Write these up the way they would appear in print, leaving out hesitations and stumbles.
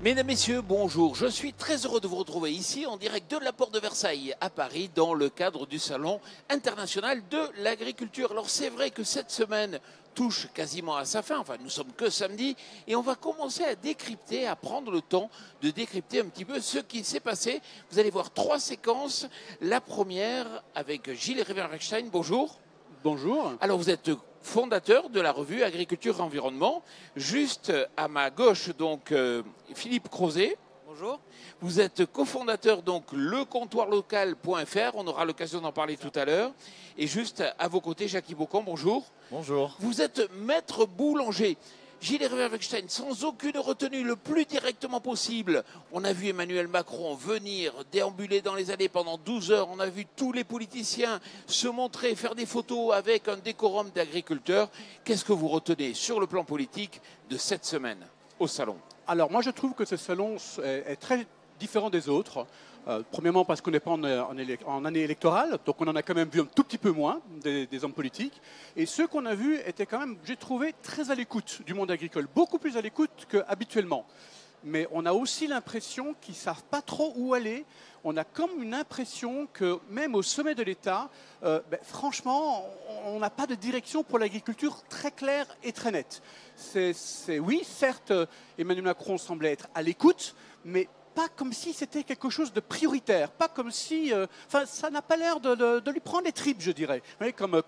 Mesdames, Messieurs, bonjour. Je suis très heureux de vous retrouver ici en direct de la Porte de Versailles à Paris dans le cadre du Salon international de l'agriculture. Alors c'est vrai que cette semaine touche quasiment à sa fin, enfin nous sommes que samedi et on va commencer à décrypter, à prendre le temps de décrypter un petit peu ce qui s'est passé. Vous allez voir 3 séquences. La première avec Gilles Riverwegstein, bonjour. Bonjour. Alors vous êtes fondateur de la revue Agriculture et Environnement. Juste à ma gauche, donc Philippe Crozet. Bonjour. Vous êtes cofondateur donc lecomptoirlocal.fr. On aura l'occasion d'en parler tout à l'heure. Et juste à vos côtés, Jackie Beaucamp, bonjour. Bonjour. Vous êtes maître boulanger. Gilles Riverwegstein, sans aucune retenue, le plus directement possible. On a vu Emmanuel Macron venir déambuler dans les allées pendant 12 heures. On a vu tous les politiciens se montrer, faire des photos avec un décorum d'agriculteurs. Qu'est-ce que vous retenez sur le plan politique de cette semaine au salon? Alors moi je trouve que ce salon est très différent des autres. Premièrement parce qu'on n'est pas en année électorale, donc on en a quand même vu un tout petit peu moins des hommes politiques. Et ceux qu'on a vus étaient quand même, j'ai trouvé, très à l'écoute du monde agricole, beaucoup plus à l'écoute qu'habituellement. Mais on a aussi l'impression qu'ils ne savent pas trop où aller. On a comme une impression que même au sommet de l'État, franchement, on n'a pas de direction pour l'agriculture très claire et très nette. Oui, certes, Emmanuel Macron semblait être à l'écoute, mais pas comme si c'était quelque chose de prioritaire, pas comme si... ça n'a pas l'air de lui prendre les tripes, je dirais. Vous voyez, comme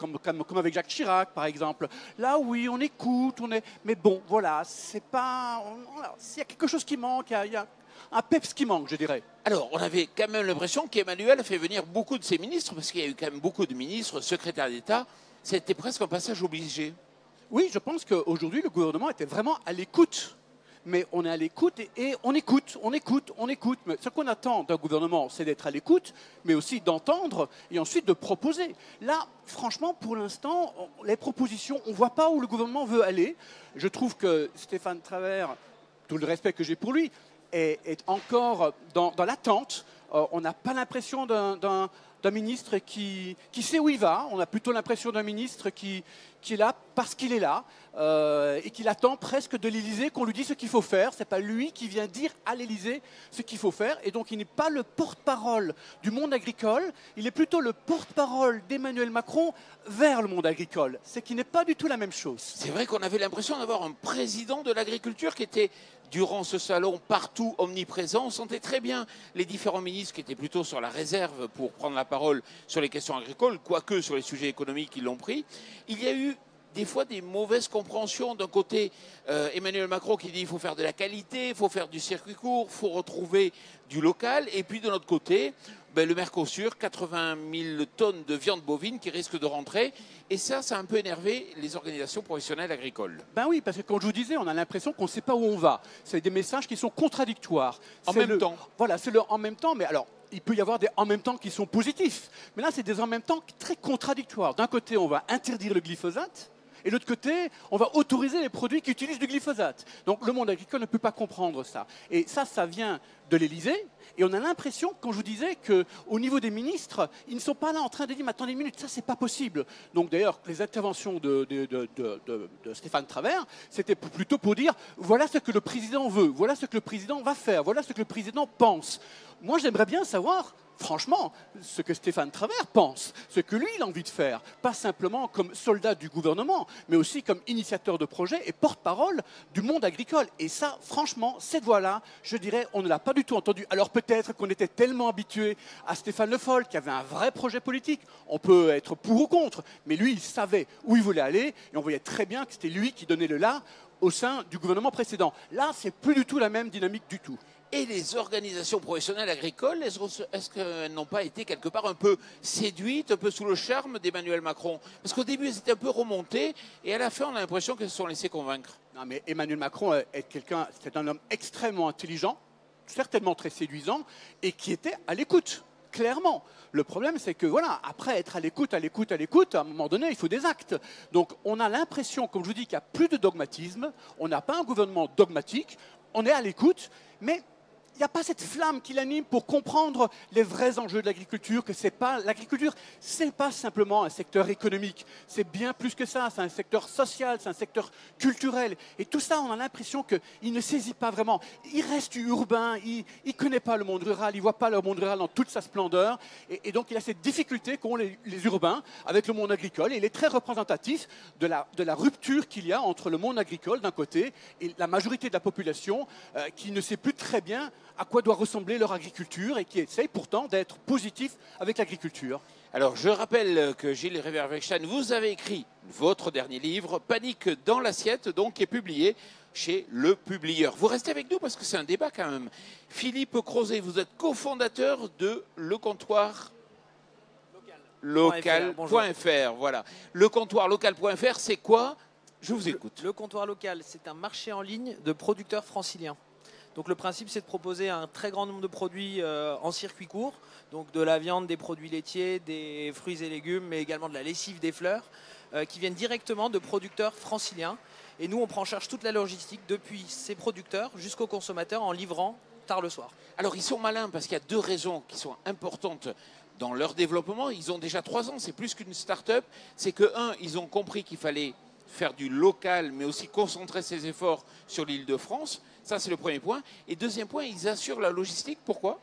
avec Jacques Chirac, par exemple. Là, oui, on écoute, mais bon, voilà, c'est pas... S'il y a quelque chose qui manque, il y a un peps qui manque, je dirais. Alors, on avait quand même l'impression qu'Emmanuel a fait venir beaucoup de ses ministres, parce qu'il y a eu quand même beaucoup de ministres, secrétaires d'État. C'était presque un passage obligé. Oui, je pense qu'aujourd'hui, le gouvernement était vraiment à l'écoute. Mais on est à l'écoute et on écoute. Mais ce qu'on attend d'un gouvernement, c'est d'être à l'écoute, mais aussi d'entendre et ensuite de proposer. Là, franchement, pour l'instant, les propositions, on ne voit pas où le gouvernement veut aller. Je trouve que Stéphane Travert, tout le respect que j'ai pour lui, est encore dans l'attente. On n'a pas l'impression d'un ministre qui sait où il va. On a plutôt l'impression d'un ministre qui est là parce qu'il est là et qu'il attend presque de l'Élysée qu'on lui dise ce qu'il faut faire. Ce n'est pas lui qui vient dire à l'Élysée ce qu'il faut faire. Et donc il n'est pas le porte-parole du monde agricole, il est plutôt le porte-parole d'Emmanuel Macron vers le monde agricole. Ce qui n'est pas du tout la même chose. C'est vrai qu'on avait l'impression d'avoir un président de l'agriculture qui était, durant ce salon, partout omniprésent. On sentait très bien les différents ministres qui étaient plutôt sur la réserve pour prendre la parole sur les questions agricoles, quoique sur les sujets économiques, ils l'ont pris. Il y a eu des fois des mauvaises compréhensions. D'un côté, Emmanuel Macron qui dit qu'il faut faire de la qualité, il faut faire du circuit court, il faut retrouver du local. Et puis de l'autre côté, le Mercosur, 80 000 tonnes de viande bovine qui risquent de rentrer. Et ça a un peu énervé les organisations professionnelles agricoles. Ben oui, parce que comme je vous disais, on a l'impression qu'on ne sait pas où on va. C'est des messages qui sont contradictoires. En même temps. Voilà, c'est le en même temps, mais alors... Il peut y avoir des en même temps qui sont positifs. Mais là, c'est des en même temps très contradictoires. D'un côté, on va interdire le glyphosate. Et de l'autre côté, on va autoriser les produits qui utilisent du glyphosate. Donc le monde agricole ne peut pas comprendre ça. Et ça vient de l'Élysée. Et on a l'impression, quand je vous disais, qu'au niveau des ministres, ils ne sont pas là en train de dire « mais attendez une minute, ça c'est pas possible ». Donc d'ailleurs, les interventions de Stéphane Travert, c'était plutôt pour dire « voilà ce que le président veut, voilà ce que le président va faire, voilà ce que le président pense ». Moi, j'aimerais bien savoir, franchement, ce que Stéphane Travert pense, ce que lui, il a envie de faire. Pas simplement comme soldat du gouvernement, mais aussi comme initiateur de projet et porte-parole du monde agricole. Et ça, franchement, cette voix-là, je dirais, on ne l'a pas du tout entendue. Alors peut-être qu'on était tellement habitué à Stéphane Le Foll, qui avait un vrai projet politique. On peut être pour ou contre, mais lui, il savait où il voulait aller, et on voyait très bien que c'était lui qui donnait le là au sein du gouvernement précédent. Là, c'est plus du tout la même dynamique du tout. Et les organisations professionnelles agricoles, est-ce qu'elles n'ont pas été quelque part un peu séduites, un peu sous le charme d'Emmanuel Macron? Parce qu'au début, elles étaient un peu remontées, et à la fin, on a l'impression qu'elles se sont laissées convaincre. Non, mais Emmanuel Macron c'est un homme extrêmement intelligent, certainement très séduisant, et qui était à l'écoute, clairement. Le problème, c'est que voilà, après être à l'écoute, à un moment donné, il faut des actes. Donc on a l'impression, comme je vous dis, qu'il n'y a plus de dogmatisme, on n'a pas un gouvernement dogmatique, on est à l'écoute, mais il n'y a pas cette flamme qui l'anime pour comprendre les vrais enjeux de l'agriculture, que l'agriculture, ce n'est pas simplement un secteur économique, c'est bien plus que ça, c'est un secteur social, c'est un secteur culturel. Et tout ça, on a l'impression qu'il ne saisit pas vraiment. Il reste urbain, il ne connaît pas le monde rural, il ne voit pas le monde rural dans toute sa splendeur. Et donc, il a cette difficulté qu'ont les urbains avec le monde agricole. Et il est très représentatif de la rupture qu'il y a entre le monde agricole d'un côté et la majorité de la population qui ne sait plus très bien à quoi doit ressembler leur agriculture et qui essaye pourtant d'être positif avec l'agriculture. Alors, je rappelle que Gilles Réverbechstein, vous avez écrit votre dernier livre, Panique dans l'assiette, donc, qui est publié chez Le Publieur. Vous restez avec nous parce que c'est un débat quand même. Philippe Crozet, vous êtes cofondateur de Le Comptoir Local.fr. Voilà. Le Comptoir Local.fr, c'est quoi? Je vous écoute. Le Comptoir Local, c'est un marché en ligne de producteurs franciliens. Donc le principe, c'est de proposer un très grand nombre de produits en circuit court, donc de la viande, des produits laitiers, des fruits et légumes, mais également de la lessive, des fleurs, qui viennent directement de producteurs franciliens. Et nous, on prend en charge toute la logistique depuis ces producteurs jusqu'aux consommateurs en livrant tard le soir. Alors ils sont malins parce qu'il y a deux raisons qui sont importantes dans leur développement. Ils ont déjà 3 ans, c'est plus qu'une start-up. C'est que, ils ont compris qu'il fallait faire du local, mais aussi concentrer ses efforts sur l'Île-de-France. Ça, c'est le premier point. Et deuxième point, ils assurent la logistique. Pourquoi ?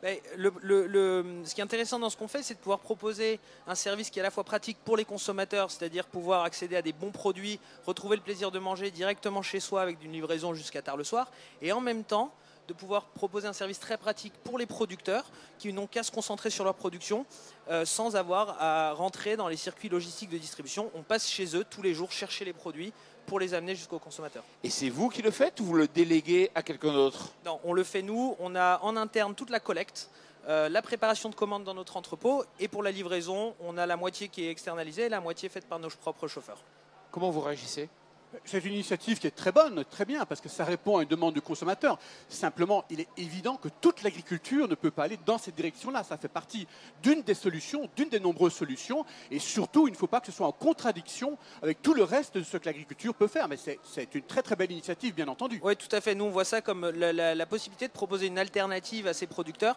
Ce qui est intéressant dans ce qu'on fait, c'est de pouvoir proposer un service qui est à la fois pratique pour les consommateurs, c'est-à-dire pouvoir accéder à des bons produits, retrouver le plaisir de manger directement chez soi avec une livraison jusqu'à tard le soir, et en même temps de pouvoir proposer un service très pratique pour les producteurs qui n'ont qu'à se concentrer sur leur production sans avoir à rentrer dans les circuits logistiques de distribution. On passe chez eux tous les jours chercher les produits pour les amener jusqu'aux consommateurs. Et c'est vous qui le faites ou vous le déléguez à quelqu'un d'autre ? Non, on le fait nous. On a en interne toute la collecte, la préparation de commandes dans notre entrepôt, et pour la livraison, on a la moitié qui est externalisée et la moitié faite par nos propres chauffeurs. Comment vous réagissez ? C'est une initiative qui est très bonne, très bien, parce que ça répond à une demande du consommateur. Simplement, il est évident que toute l'agriculture ne peut pas aller dans cette direction-là. Ça fait partie d'une des solutions, d'une des nombreuses solutions. Et surtout, il ne faut pas que ce soit en contradiction avec tout le reste de ce que l'agriculture peut faire. Mais c'est une très très belle initiative, bien entendu. Oui, tout à fait. Nous, on voit ça comme la possibilité de proposer une alternative à ces producteurs.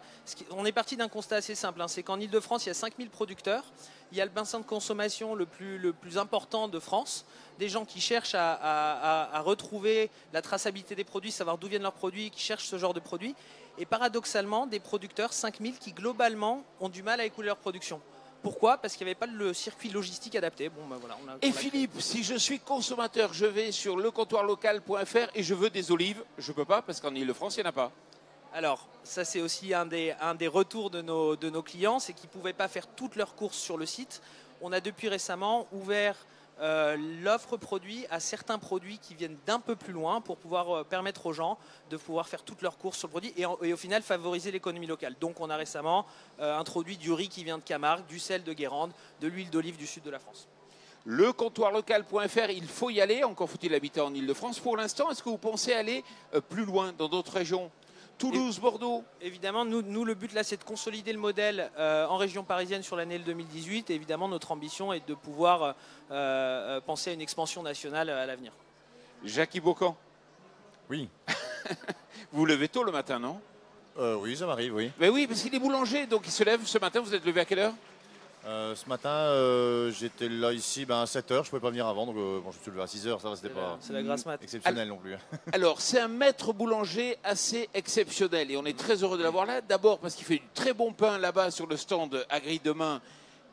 On est parti d'un constat assez simple. C'est qu'en Ile-de-France, il y a 5000 producteurs. Il y a le bassin de consommation le plus important de France. Des gens qui cherchent à retrouver la traçabilité des produits, savoir d'où viennent leurs produits, qui cherchent ce genre de produits. Et paradoxalement, des producteurs, 5000, qui globalement ont du mal à écouler leur production. Pourquoi ? Parce qu'il n'y avait pas le circuit logistique adapté. Voilà, et Philippe, si je suis consommateur, je vais sur lecomptoirlocal.fr et je veux des olives. Je ne peux pas parce qu'en Ile-de-France, il n'y en a pas. Alors, ça c'est aussi un des retours de nos clients, c'est qu'ils ne pouvaient pas faire toutes leurs courses sur le site. On a depuis récemment ouvert l'offre produit à certains produits qui viennent d'un peu plus loin pour pouvoir permettre aux gens de pouvoir faire toutes leurs courses sur le produit et au final favoriser l'économie locale. Donc on a récemment introduit du riz qui vient de Camargue, du sel de Guérande, de l'huile d'olive du sud de la France. Lecomptoirlocal.fr, il faut y aller, encore faut-il habiter en Ile-de-France. Pour l'instant, est-ce que vous pensez aller plus loin dans d'autres régions ? Toulouse, Bordeaux. Évidemment, nous, le but là, c'est de consolider le modèle en région parisienne sur l'année 2018. Et évidemment, notre ambition est de pouvoir penser à une expansion nationale à l'avenir. Jackie Bocan. Oui. Vous vous levez tôt le matin, non ? Oui, ça m'arrive, oui. Mais oui, parce qu'il est boulanger, donc il se lève ce matin. Vous êtes levé à quelle heure ? Ce matin, j'étais là ici à 7h, je ne pouvais pas venir avant, donc je me suis levé à 6h, ça va, c'était pas c'est la grasse mat. exceptionnel non plus. Alors, c'est un maître boulanger assez exceptionnel et on est très heureux de l'avoir là. D'abord parce qu'il fait du très bon pain là-bas sur le stand Agri Demain.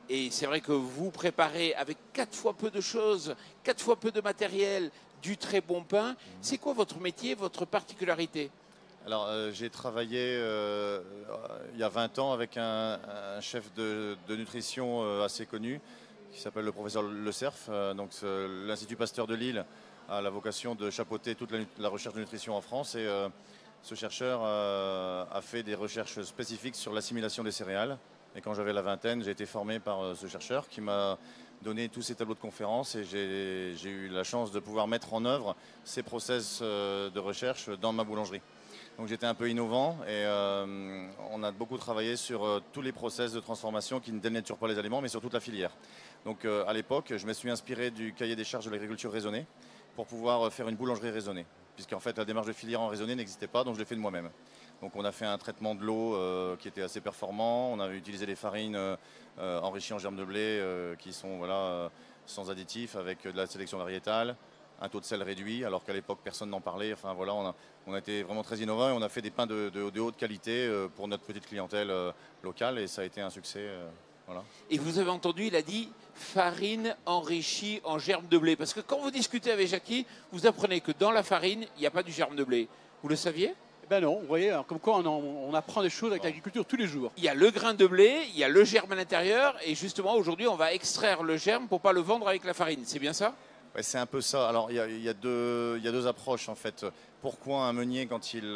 Et c'est vrai que vous préparez avec 4 fois peu de choses, 4 fois peu de matériel, du très bon pain. C'est quoi votre métier, votre particularité ? Alors, j'ai travaillé il y a 20 ans avec un chef de nutrition assez connu qui s'appelle le professeur Le Cerf. Donc, l'Institut Pasteur de Lille a la vocation de chapeauter toute la recherche de nutrition en France. Et ce chercheur a fait des recherches spécifiques sur l'assimilation des céréales. Et quand j'avais la vingtaine, j'ai été formé par ce chercheur qui m'a donné tous ces tableaux de conférences et j'ai eu la chance de pouvoir mettre en œuvre ces process de recherche dans ma boulangerie. Donc j'étais un peu innovant et on a beaucoup travaillé sur tous les process de transformation qui ne dénaturent pas les aliments, mais sur toute la filière. Donc à l'époque, je me suis inspiré du cahier des charges de l'agriculture raisonnée pour pouvoir faire une boulangerie raisonnée, puisqu'en fait la démarche de filière en raisonnée n'existait pas, donc je l'ai fait de moi-même. Donc on a fait un traitement de l'eau qui était assez performant. On avait utilisé des farines enrichies en germes de blé qui sont voilà, sans additifs, avec de la sélection variétale, un taux de sel réduit, alors qu'à l'époque personne n'en parlait. Enfin voilà, on a été vraiment très innovants et on a fait des pains de haute qualité pour notre petite clientèle locale et ça a été un succès. Voilà. Et vous avez entendu, il a dit farine enrichie en germe de blé. Parce que quand vous discutez avec Jackie, vous apprenez que dans la farine, il n'y a pas du germe de blé. Vous le saviez? Ben non, vous voyez, comme quoi on apprend des choses avec l'agriculture tous les jours. Il y a le grain de blé, il y a le germe à l'intérieur, et justement aujourd'hui on va extraire le germe pour ne pas le vendre avec la farine. C'est bien ça? Ouais, c'est un peu ça. Alors il y a deux approches en fait. Pourquoi un meunier, quand il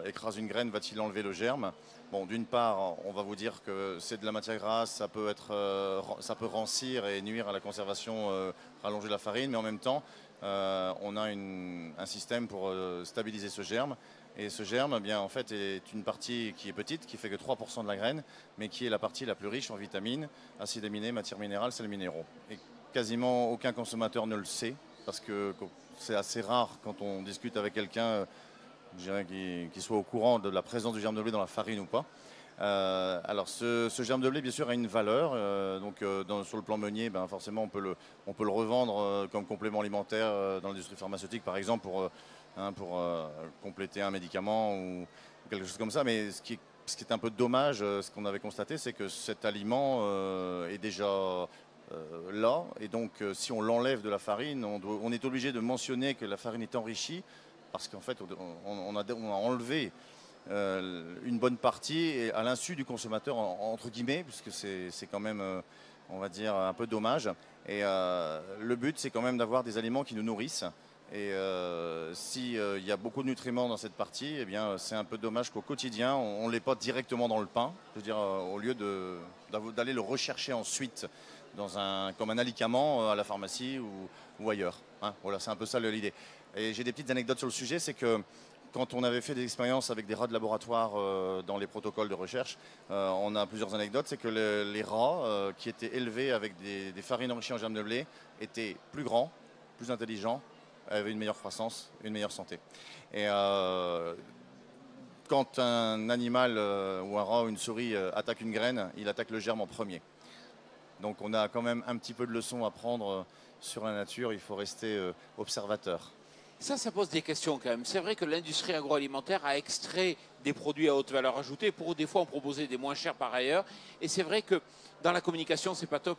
écrase une graine, va-t-il enlever le germe? Bon, d'une part, on va vous dire que c'est de la matière grasse, ça peut rancir et nuire à la conservation, rallonger la farine, mais en même temps, on a un système pour stabiliser ce germe. Et ce germe, eh bien, en fait, est une partie qui est petite, qui fait que 3% de la graine, mais qui est la partie la plus riche en vitamines, acides aminés, matières minérales, sels minéraux. Et quasiment aucun consommateur ne le sait, parce que c'est assez rare quand on discute avec quelqu'un, je dirais, qui soit au courant de la présence du germe de blé dans la farine ou pas. Alors ce germe de blé, bien sûr, a une valeur. Sur le plan meunier, ben, forcément, on peut le revendre comme complément alimentaire dans l'industrie pharmaceutique, par exemple, pour compléter un médicament ou quelque chose comme ça. Mais ce qui est un peu dommage, ce qu'on avait constaté, c'est que cet aliment est déjà là. Et donc, si on l'enlève de la farine, on est obligé de mentionner que la farine est enrichie, parce qu'en fait, on a enlevé une bonne partie et à l'insu du consommateur, entre guillemets, puisque c'est quand même, on va dire, un peu dommage. Et le but, c'est quand même d'avoir des aliments qui nous nourrissent. Et s'il y a beaucoup de nutriments dans cette partie, eh bien, c'est un peu dommage qu'au quotidien, on ne l'ait pas directement dans le pain. Je veux dire, au lieu d'aller le rechercher ensuite comme un alicament à la pharmacie ou ailleurs. Hein. Voilà, c'est un peu ça l'idée. Et j'ai des petites anecdotes sur le sujet, c'est que quand on avait fait des expériences avec des rats de laboratoire dans les protocoles de recherche, on a plusieurs anecdotes. C'est que les rats qui étaient élevés avec des farines enrichies en germes de blé étaient plus grands, plus intelligents, avaient une meilleure croissance, une meilleure santé. Et quand un animal ou un rat ou une souris attaque une graine, il attaque le germe en premier. Donc on a quand même un petit peu de leçons à prendre sur la nature. Il faut rester observateur. Ça pose des questions quand même. C'est vrai que l'industrie agroalimentaire a extrait des produits à haute valeur ajoutée pour des fois en proposer des moins chers par ailleurs. Et c'est vrai que dans la communication, c'est pas top.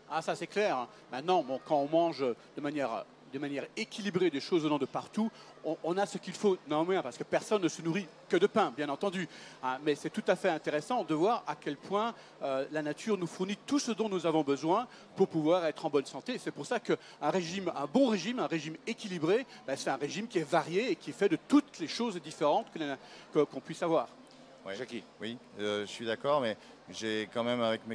Ah, ça c'est clair. Maintenant, bon, quand on mange de manière équilibrée des choses venant de partout, on a ce qu'il faut néanmoins, parce que personne ne se nourrit que de pain, bien entendu. Hein, mais c'est tout à fait intéressant de voir à quel point la nature nous fournit tout ce dont nous avons besoin pour pouvoir être en bonne santé. C'est pour ça qu'un bon régime, un régime équilibré, ben, c'est un régime qui est varié et qui fait de toutes les choses différentes qu'on puisse avoir. Ouais. Jackie. Oui, je suis d'accord, mais j'ai quand même avec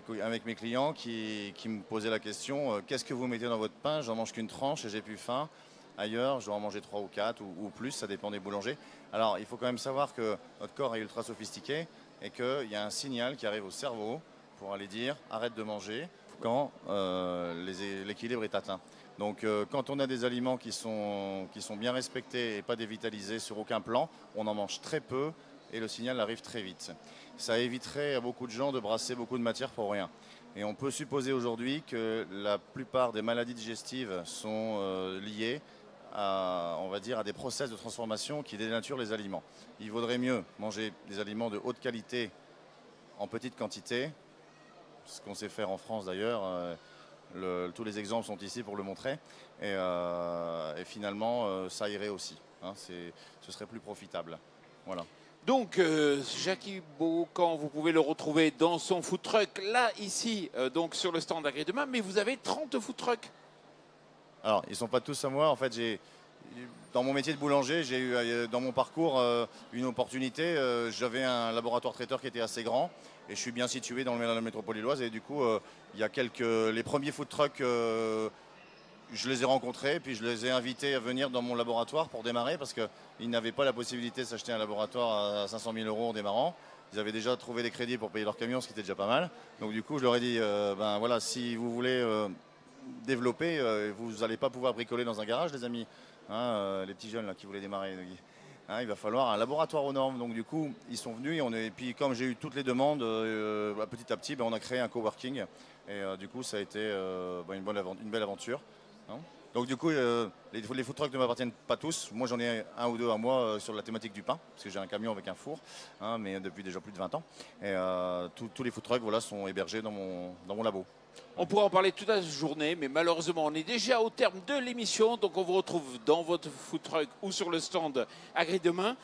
mes clients qui me posaient la question qu'est-ce que vous mettez dans votre pain? J'en mange qu'une tranche et j'ai plus faim. Ailleurs, je dois en manger 3 ou 4 ou plus, ça dépend des boulangers. Alors, il faut quand même savoir que notre corps est ultra sophistiqué et qu'il y a un signal qui arrive au cerveau pour aller dire arrête de manger quand l'équilibre est atteint. Donc, quand on a des aliments qui sont bien respectés et pas dévitalisés sur aucun plan, on en mange très peu et le signal arrive très vite. Ça éviterait à beaucoup de gens de brasser beaucoup de matière pour rien. Et on peut supposer aujourd'hui que la plupart des maladies digestives sont liées on va dire, à des process de transformation qui dénaturent les aliments. Il vaudrait mieux manger des aliments de haute qualité en petite quantité, ce qu'on sait faire en France d'ailleurs. Tous les exemples sont ici pour le montrer. Et finalement, ça irait aussi. Hein, ce serait plus profitable. Voilà. Donc, Jackie Beaucamp, vous pouvez le retrouver dans son food truck, là, ici, donc sur le stand d'Agri-Demain, mais vous avez 30 food trucks. Alors, ils ne sont pas tous à moi. En fait, dans mon métier de boulanger, j'ai eu dans mon parcours une opportunité. J'avais un laboratoire traiteur qui était assez grand et je suis bien situé dans la métropole lilloise. Et du coup, il y a les premiers food trucks, je les ai rencontrés, puis je les ai invités à venir dans mon laboratoire pour démarrer parce qu'ils n'avaient pas la possibilité de s'acheter un laboratoire à 500 000 € en démarrant. Ils avaient déjà trouvé des crédits pour payer leur camion, ce qui était déjà pas mal. Donc du coup, je leur ai dit, ben voilà, si vous voulez développer, vous n'allez pas pouvoir bricoler dans un garage, les amis. Hein, les petits jeunes là, qui voulaient démarrer. hein, il va falloir un laboratoire aux normes. Donc du coup, ils sont venus et puis comme j'ai eu toutes les demandes, petit à petit, on a créé un coworking. Et du coup, ça a été une belle aventure. Hein. Donc du coup, les food trucks ne m'appartiennent pas tous. Moi, j'en ai un ou deux à moi sur la thématique du pain, parce que j'ai un camion avec un four, hein, mais depuis déjà plus de 20 ans. Et tous les food trucks sont hébergés dans mon labo. On pourrait en parler toute la journée, mais malheureusement, on est déjà au terme de l'émission. Donc, on vous retrouve dans votre food truck ou sur le stand Agri-Demain.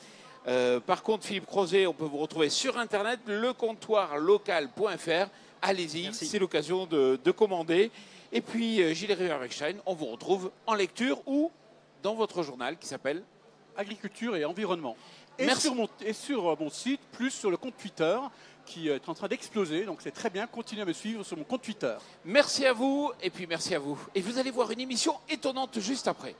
Par contre, Philippe Crozet, on peut vous retrouver sur Internet, lecomptoirlocal.fr. Allez-y, c'est l'occasion de commander. Et puis, Gilles River-Eckstein, on vous retrouve en lecture ou dans votre journal qui s'appelle Agriculture et environnement. Et Merci. sur mon site, plus sur le compte Twitter, qui est en train d'exploser. Donc c'est très bien, continuez à me suivre sur mon compte Twitter. Merci à vous, et puis merci à vous. Et vous allez voir une émission étonnante juste après.